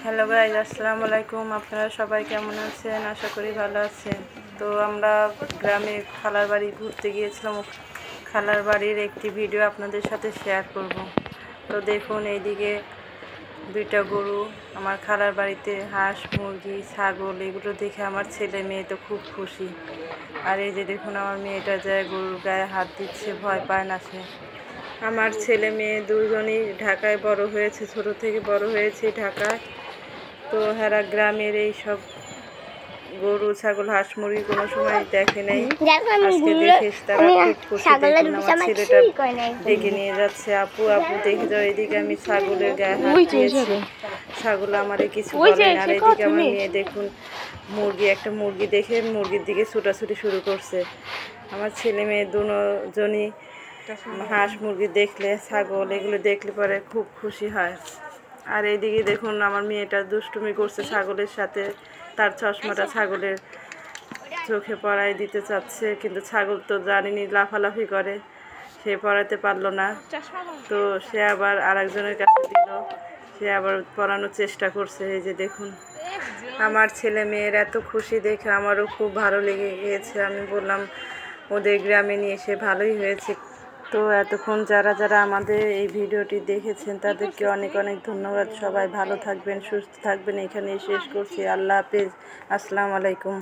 Hello guys, আসসালামু আলাইকুম। আপনারা সবাই কেমন আছেন? আশা করি ভালো আছেন। তো আমরা গ্রামে খালার বাড়ি ঘুরতে গিয়েছিলাম। খালার বাড়ির একটি ভিডিও আপনাদের সাথে শেয়ার করব। তো দেখুন, এইদিকে দুইটা গরু আমার খালার বাড়িতে, হাঁস মুরগি ছাগল, এগুলো দেখে আমার ছেলে মেয়ে তো খুব খুশি। আর এই যে দেখুন, আমার মেয়েটা যায় গরুর গায়ে হাত দিচ্ছে, ভয় পায় না সে। আমার ছেলে মেয়ে দুজনই ঢাকায় বড় হয়েছে, ছোট থেকে বড় হয়েছে ঢাকায়। তো হেরা গ্রামের এই সব গরু ছাগল হাঁস মুরগি কোনো সময় দেখে নাই, আজকে দেখে তারা খুব খুশি। দেখুন, আমার ছেলেটা ডেকে নিয়ে যাচ্ছে, আপু আপু দেখে যাও, এদিকে আমি ছাগলের গায়ে হাত দিয়েছি, ছাগল আমারে কিছু বলে না। আর এদিকে আমার মেয়ে দেখুন, একটা মুরগি দেখে মুরগির দিকে ছুটাছুটি শুরু করছে। আমার ছেলে মেয়ে দুজনই হাঁস মুরগি দেখলে, ছাগল এগুলো দেখলে পরে খুব খুশি হয়। আর এইদিকে দেখুন, আমার মেয়েটা দুষ্টুমি করছে ছাগলের সাথে, তার চশমাটা ছাগলের চোখে পরাই দিতে চাচ্ছে, কিন্তু ছাগল তো জানিনি লাফালাফি করে, সে পরাতে পারলো না। তো সে আবার আরেকজনের কাছে দিল, সে আবার পরানোর চেষ্টা করছে। এই যে দেখুন, আমার ছেলে মেয়ের এত খুশি দেখে আমারও খুব ভালো লেগে গিয়েছে। আমি বললাম ওদের গ্রামে নিয়ে এসে ভালোই হয়েছে। তো এতক্ষণ যারা যারা আমাদের এই ভিডিওটি দেখেছেন তাদেরকে অনেক অনেক ধন্যবাদ। সবাই ভালো থাকবেন, সুস্থ থাকবেন। এখানেই শেষ করছি। আল্লাহ হাফেজ, আসসালামু আলাইকুম।